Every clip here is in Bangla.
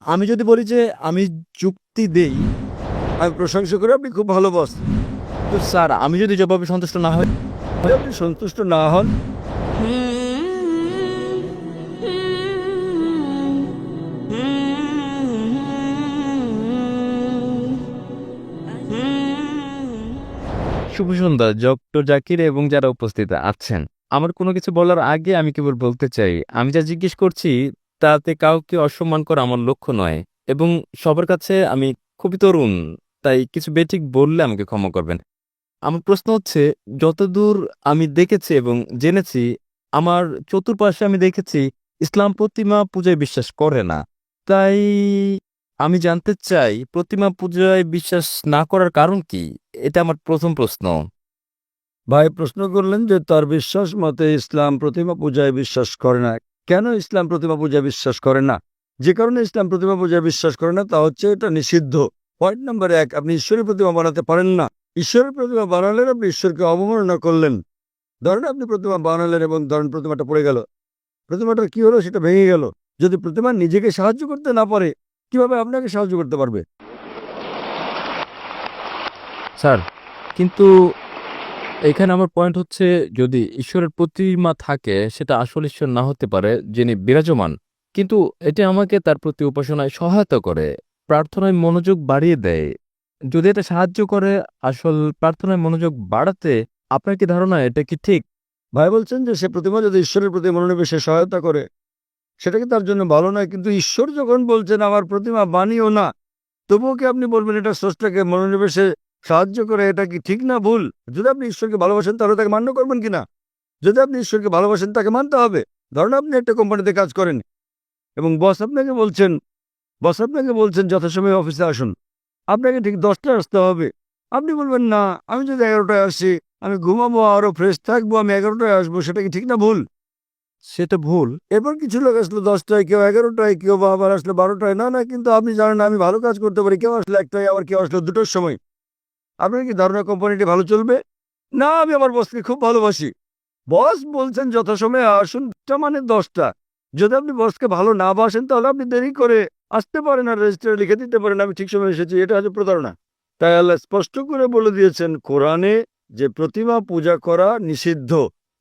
আমি যদি বলি যে আমি যুক্তি দেই, আমি প্রশংসা করি আপনি খুব ভালো বস। তো স্যার আমি যদি জবাবে সন্তুষ্ট না হই, আপনি সন্তুষ্ট না হন, শুভ সন্ধ্যা ডক্টর জাকির এবং যারা উপস্থিত আছেন। আমার কোনো কিছু বলার আগে আমি কেবল বলতে চাই, আমি যা জিজ্ঞেস করছি তাতে কাউকে অসম্মান করা আমার লক্ষ্য নয়, এবং সবার কাছে আমি খুবই তরুণ, তাই কিছু বেঠিক বললে আমাকে ক্ষমা করবেন। আমার প্রশ্ন হচ্ছে, যতদূর আমি দেখেছি এবং জেনেছি, আমার চতুর্পাশে আমি দেখেছি ইসলাম প্রতিমা পূজায় বিশ্বাস করে না। তাই আমি জানতে চাই প্রতিমা পূজায় বিশ্বাস না করার কারণ কি? এটা আমার প্রথম প্রশ্ন। ভাই প্রশ্ন করলেন যে তার বিশ্বাস মতে ইসলাম প্রতিমা পূজায় বিশ্বাস করে না। কেন ইসলাম প্রতিমা পূজায় বিশ্বাস করে না? যে কারণে ইসলাম প্রতিমা পূজায় বিশ্বাস করে না তা হচ্ছে এটা নিষিদ্ধ। পয়েন্ট নাম্বার 1, আপনি ঈশ্বরের প্রতিমা বানাতে পারেন না। ঈশ্বরের প্রতিমা বানালেন আপনি ঈশ্বরকে অবমাননা করলেন। ধরেন আপনি প্রতিমা বানালেন এবং ধরেন প্রতিমাটা পড়ে গেল, প্রতিমাটার কি হলো সেটা ভেঙে গেল। যদি প্রতিমা নিজেকে সাহায্য করতে না পারে, কিভাবে আপনাকে সাহায্য করতে পারবে? স্যার, কিন্তু এখানে আমার পয়েন্ট হচ্ছে, যদি ঈশ্বরের প্রতিমা থাকে সেটা আসল ঈশ্বর না হতে পারে যিনি বিরাজমান, কিন্তু এটা আমাকে তার প্রতি উপাসনায় সহায়তা করে, প্রার্থনায় মনোযোগ বাড়িয়ে দেয়। যদি এটা সাহায্য করে আসল প্রার্থনায় মনোযোগ বাড়াতে, আপনার কি ধারণা এটা কি ঠিক? ভাই বলছেন যে সে প্রতিমা যদি ঈশ্বরের প্রতি মনোনিবেশে সহায়তা করে সেটা কি তার জন্য ভালো নয়? কিন্তু ঈশ্বর যখন বলছেন আমার প্রতিমা বানিও না, তবুও কি আপনি বলবেন এটা স্রষ্টাকে মনোনিবেশে সাহায্য করে? এটা কি ঠিক না ভুল? যদি আপনি ঈশ্বরকে ভালোবাসেন তাহলে তাকে মান্য করবেন কিনা? যদি আপনি ঈশ্বরকে ভালোবাসেন তাকে মানতে হবে। ধরুন আপনি একটা কোম্পানিতে কাজ করেন এবং বস আপনাকে বলছেন যথাসময়ে অফিসে আসুন। আপনাকে ঠিক 10টায় আসতে হবে। আপনি বলবেন না, আমি যদি 11টায় আসি, আমি ঘুমাবো আরো ফ্রেশ থাকবো, আমি 11টায় আসবো। সেটা কি ঠিক না ভুল? সেটা ভুল। এরপর কিছু লোক আসলো 10টায়, কেউ 11টায়, কেউ বা আবার আসলো 12টায়। না না, কিন্তু আপনি জানেন না আমি ভালো কাজ করতে পারি। কেউ আসলো 1টায়, আবার কেউ আসলো 2টোর সময়। আপনার কি ধারণা কোম্পানিটি ভালো চলবে? না, আমি আমার বসকে খুব ভালোবাসি। বস বলছেন যথাসময়ে আসুন, টা মানে 10টা। যদি আপনি বসকে ভালো না বাসেন তাহলে আপনি দেরি করে আসতে পারেন আর রেজিস্টারে লিখে দিতে পারেন আমি ঠিক সময় এসেছি। এটা হচ্ছে প্রতারণা। তাই আল্লাহ স্পষ্ট করে বলে দিয়েছেন কোরআনে যে প্রতিমা পূজা করা নিষিদ্ধ।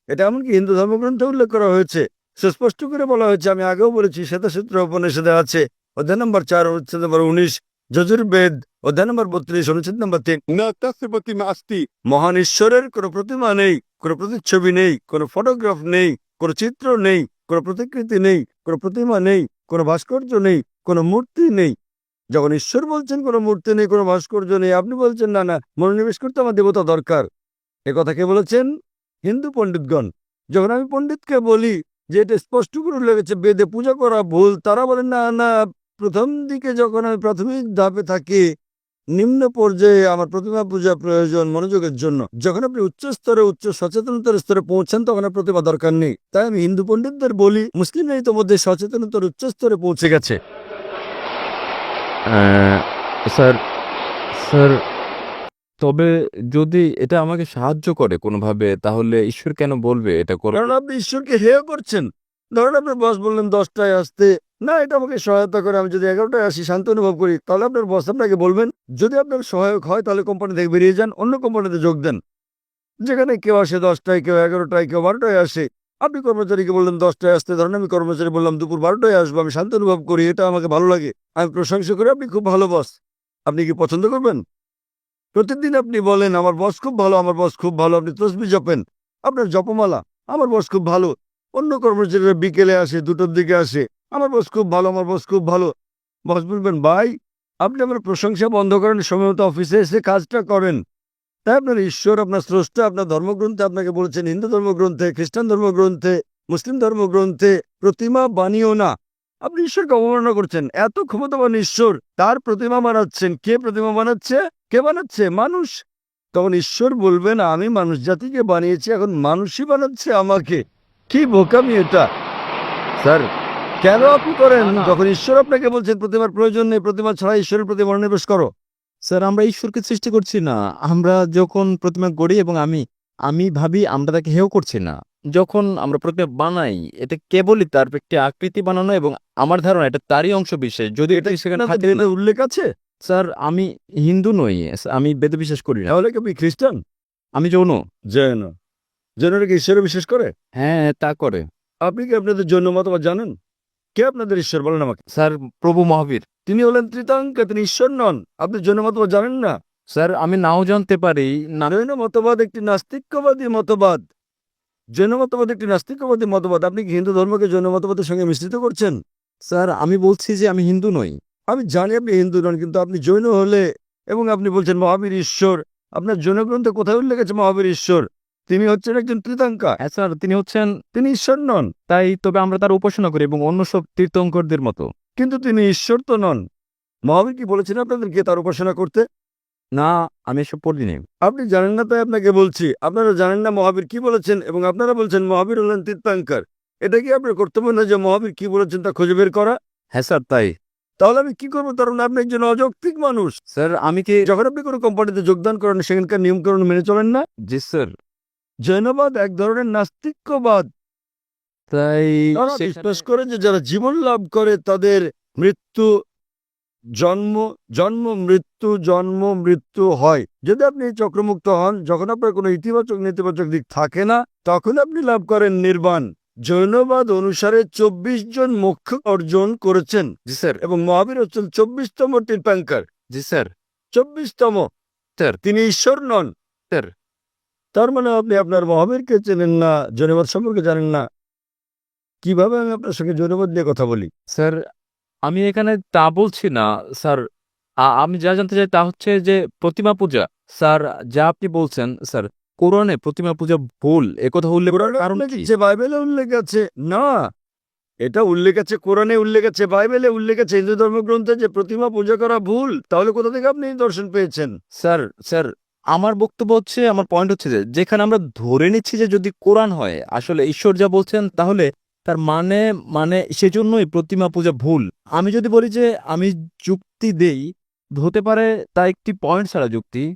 এটা এমনকি হিন্দু ধর্মগ্রন্থে উল্লেখ করা হয়েছে। সুস্পষ্ট করে বলা হয়েছে, আমি আগেও বলেছি, শ্বেতাসূত্র উপনিষদে আছে, অধ্যায় নম্বর 4 অনুচ্ছেদ নম্বর 19, যজুর্বেদ অধ্যায় নম্বর 32 অনুচ্ছেদ নম্বর 3, না তাস্য প্রতিমা আস্তি। মহান ঈশ্বরের কোনো প্রতিমা নেই, কোনো প্রতিচ্ছবি নেই, কোনো ফটোগ্রাফ নেই, কোনো চিত্র নেই, কোনো প্রতিকৃতি নেই, কোনো প্রতিমা নেই, কোনো ভাস্কর্য নেই, কোনো মূর্তি নেই। যখন ঈশ্বর বলছেন কোনো মূর্তি নেই, কোনো ভাস্কর্য নেই, আপনি বলছেন না না মনোনিবেশ করতে আমার দেবতা দরকার। এ কথা কে বলেছেন? হিন্দু পণ্ডিতগণ। যখন আমি পণ্ডিতকে বলি যে এটা স্পষ্ট করে লেগেছে বেদে পূজা করা ভুল, তারা বলেন না না, প্রথম দিকে যখন আমি প্রাথমিক ধাপে থাকি, নিম্ন পর্যায়ে আমার প্রতিমা পূজা প্রয়োজন মনোযোগের জন্য। যখন আপনি উচ্চ স্তরে, উচ্চ সচেতনতার স্তরে পৌঁছান তখন আর প্রতিমা দরকার নেই। তাই আমি হিন্দু পণ্ডিতদের বলি মুসলিমরা ইতোমধ্যে সচেতনতার উচ্চ স্তরে পৌঁছে গেছে। আহ, স্যার স্যার তবে যদি এটা আমাকে সাহায্য করে কোনোভাবে, তাহলে ঈশ্বর কেন বলবে এটা করো? কারণ আপনি ঈশ্বরকে হেয় করছেন। ধরেন আপনার বস বললেন 10টায় আসতে, না এটা আমাকে সহায়তা করে, আমি যদি 11টায় আসি শান্ত অনুভব করি, তাহলে আপনার বস আপনাকে বলবেন। যদি আপনার সহায়ক হয় তাহলে কোম্পানি থেকে বেরিয়ে যান, অন্য কোম্পানিতে যোগ দেন, যেখানে কেউ আসে 10টায়, কেউ 11টায়, কেউ 12টায় আসে। আপনি কর্মচারীকে বললেন 10টায় আসতে, ধরেন আমি কর্মচারী বললাম দুপুর 12টায় আসবো, আমি শান্ত অনুভব করি, এটা আমাকে ভালো লাগে, আমি প্রশংসা করি আপনি খুব ভালো বস। আপনি কি পছন্দ করবেন? প্রতিদিন আপনি বলেন আমার বস খুব ভালো, আমার বস খুব ভালো, আপনি তসবি জপেন, আপনার জপমালা, আমার বস খুব ভালো। অন্য কর্মচারীরা বিকেলে আসে, 2টোর দিকে আসে, আমার বস খুব ভালো, আমার বস খুব ভালো। বস বলবেন ভাই আপনি আমার প্রশংসা বন্ধ করেন, সময় মতো অফিসে এসে কাজটা করেন। তাই আপনার ঈশ্বর, আপনার স্রষ্টা আপনার ধর্মগ্রন্থে আপনাকে বলেছেন, হিন্দু ধর্মগ্রন্থে, খ্রিস্টান ধর্মগ্রন্থে, মুসলিম ধর্মগ্রন্থে, প্রতিমা বানিও না। আপনি ঈশ্বরকে অবমাননা করছেন। এত ক্ষমতাবান ঈশ্বর, তার প্রতিমা বানাচ্ছেন। কে প্রতিমা বানাচ্ছে? কে বানাচ্ছে? মানুষ। তখন ঈশ্বর বলবেন আমি মানুষ জাতিকে বানিয়েছি, এখন মানুষই বানাচ্ছে আমাকে। কি বোকামি এটা! স্যার, কেন আপনি করেন? না না যখন ঈশ্বর আপনাকে বলছেন প্রতিমার প্রয়োজন নেই, প্রতিমা ছাড়া ঈশ্বরের প্রতি মনোনিবেশ করো। স্যার, আমরা ঈশ্বরকে সৃষ্টি করছি না। আমরা যখন প্রতিমা গড়ি এবং আমি আমি ভাবি আমরা তাকে হেয় করছি না। যখন আমরা প্রতিমা বানাই এটা কেবলই তার একটি আকৃতি বানানো এবং আমার ধারণা এটা তারই অংশ বিশেষ যদি এটা সেখানে থাকে না। আপনাদের উল্লেখ আছে? স্যার আমি হিন্দু নই, আমি বেদে বিশ্বাস করি না। তাহলে কি আপনি খ্রিস্টান? আমি যৌন। জৈন। জৈনরা কি ঈশ্বরে বিশ্বাস করে? হ্যাঁ তা করে। আপনি কি আপনাদের জৈন মতবাদ জানেন? কে আপনাদের ঈশ্বর বলেন আমাকে? স্যার প্রভু মহাবীর। তিনি হলেন ত্রিতাঙ্কা, তিনি ঈশ্বর নন। আপনি জৈন মতবাদ জানেন না? স্যার আমি নাও জানতে পারি না। জৈন মতবাদ একটি নাস্তিক্যবাদী মতবাদ। জৈন মতবাদ একটি নাস্তিক্যবাদী মতবাদ। আপনি কি হিন্দু ধর্মকে জৈন মতবাদের সঙ্গে মিশ্রিত করছেন? স্যার আমি বলছি যে আমি হিন্দু নই। আমি জানি আপনি হিন্দু নন, কিন্তু আপনি জৈন হলে এবং আপনি বলছেন মহাবীর ঈশ্বর, আপনার জৈন গ্রন্থে কোথায় উল্লেখ আছে মহাবীর ঈশ্বর? তিনি হচ্ছেন একজন ত্রিতাঙ্কা, হ্যাঁ স্যার তিনি হচ্ছেন, তিনি ঈশ্বর নন। তাই তবে আমরা তার উপাসনা করি এবং অন্য সব তীর্থঙ্করদের মতো। কিন্তু তিনি ঈশ্বর তো নন। মহাবীর কি বলেছেন আপনাদেরকে তার উপাসনা করতে? না আমি এসব পড়িনি। আপনি জানেন না তাই আপনাকে বলছি। আপনারা জানেন না মহাবীর কি বলেছেন এবং আপনারা বলছেন মহাবীর হলেন তীর্থাঙ্কর। এটা কি আপনার কর্তব্য না যে মহাবীর কি বলেছেন তা খুঁজে বের করা? হ্যাঁ স্যার তাই। তাহলে আমি কি করবো? তার মানে আপনি একজন অযৌক্তিক মানুষ। স্যার আমি কি যখন আপনি কোনো কোম্পানিতে যোগদান করেন সেখানকার নিয়মকানুন মেনে চলেন না। জি স্যার। জৈনবাদ এক ধরনের নাস্তিক্যবাদ। তাই তারা সেখানে- বিশ্বাস করে যে যারা জীবন লাভ করে তাদের মৃত্যু জন্ম জন্ম মৃত্যু জন্ম মৃত্যু হয়। যদি আপনি চক্রমুক্ত হন, যখন আপনার কোনো ইতিবাচক নেতিবাচক দিক থাকে না, তখন আপনি লাভ করেন নির্বাণ। জৈনবাদ অনুসারে 24 জন মোক্ষ অর্জন করেছেন জি স্যার। এবং মহাবীর হচ্ছেন 24তম তীর্থাঙ্কর। জি স্যার। 24তম। স্যার। তিনি ঈশ্বর নন। স্যার তার মানে আপনি আপনার মহাবীরকে চেনেন না, জৈনবাদ সম্পর্কে জানেন না। কিভাবে আমি আপনার সঙ্গে জৈনবাদ নিয়ে কথা বলি? স্যার আমি এখানে তা বলছি না স্যার। আমি যা জানতে চাই তা হচ্ছে যে প্রতিমা পূজা, স্যার যা আপনি বলছেন স্যার কোরআনে প্রতিমা পূজা ভুল একথা উল্লেখ করার কোরআনে কারণ উল্লেখ কি? আছে, বাইবেলে উল্লেখ আছে। না, এটা উল্লেখ আছে, কোরআনে উল্লেখ আছে, বাইবেলে উল্লেখ আছে, হিন্দু ধর্মগ্রন্থে যে প্রতিমা পূজা করা ভুল। তাহলে কোথা থেকে আপনি এই দর্শন পেয়েছেন? স্যার স্যার আমার বক্তব্য হচ্ছে, আমার পয়েন্ট হচ্ছে যে যেখানে আমরা ধরে নিচ্ছি যে যদি কোরআন হয় আসলে ঈশ্বর যা বলছেন তাহলে তার মানে মানে সেজন্যই প্রতিমা পূজা ভুল। আমি যদি বলি যে আমি যুক্তি দেই, হতে পারে তা একটি পয়েন্ট ছাড়া যুক্তি।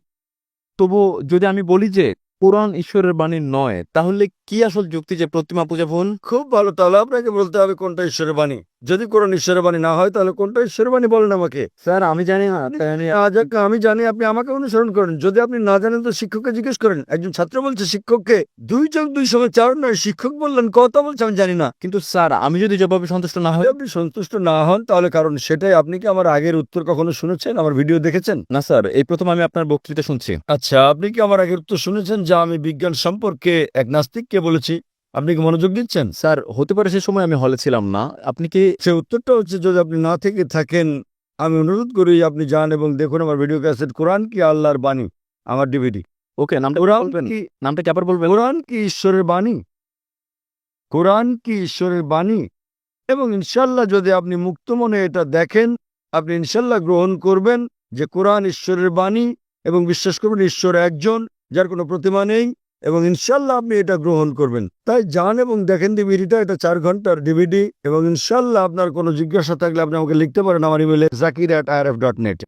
তবু যদি আমি বলি যে কোরআন ঈশ্বরের বাণী নয় তাহলে কি আসল যুক্তি যে প্রতিমা পূজা ভুল? খুব ভালো, তাহলে আপনাকে বলতে হবে কোনটা ঈশ্বরের বাণী। যদি কোরআন ঈশ্বরের বাণী না হয় তাহলে কোনটা ঈশ্বরের বাণী বলেন আমাকে। স্যার আমি জানি না, তাই আমি আমি জানি, আপনি আমাকে অনুসরণ করেন। যদি আপনি না জানেন তো শিক্ষককে জিজ্ঞেস করেন। একজন ছাত্র বলছে শিক্ষককে 2+2=4 নয়, শিক্ষক বললেন কত বলছে আমি জানি না। কিন্তু স্যার আমি যদি জবাবে সন্তুষ্ট না হই? যদি আপনি সন্তুষ্ট না হন তাহলে কারণ সেটাই। আপনি কি আমার আগের উত্তর কখনো শুনেছেন, আমার ভিডিও দেখেছেন? না স্যার এই প্রথম আমি আপনার বক্তৃতা শুনছি। আচ্ছা, আপনি কি আমার আগের উত্তর শুনেছেন যা আমি বিজ্ঞান সম্পর্কে এক নাস্তিককে বলেছি? আপনি কি মনোযোগ দিচ্ছেন? স্যার হতে পারে সে সময় আমি হলে ছিলাম না। আপনি কি সে উত্তরটা হচ্ছে, যদি আপনি না থেকে থাকেন আমি অনুরোধ করি আপনি যান এবং দেখুন আমার ভিডিও ক্যাসেট কোরআন কি আল্লাহর বাণী, আমার ডিভিডি। ওকে নামটা কোরআন বলবেন? কি নামটা কি আবার বলবেন? কোরআন কি ঈশ্বরের বাণী? কোরআন কি ঈশ্বরের বাণী? এবং ইনশাল্লাহ যদি আপনি মুক্ত মনে এটা দেখেন, আপনি ইনশাল্লাহ গ্রহণ করবেন যে কোরআন ঈশ্বরের বাণী এবং বিশ্বাস করবেন ঈশ্বর একজন, যার কোনো প্রতিমা নেই, এবং ইনশাল্লাহ আপনি এটা গ্রহণ করবেন। তাই যান এবং দেখেন ডিভিডিটা, এটা 4 ঘন্টার ডিভিডি। এবং ইনশাল্লাহ আপনার কোনো জিজ্ঞাসা থাকলে আপনি আমাকে লিখতে পারেন আমার ইমেলে zakir@irf.net।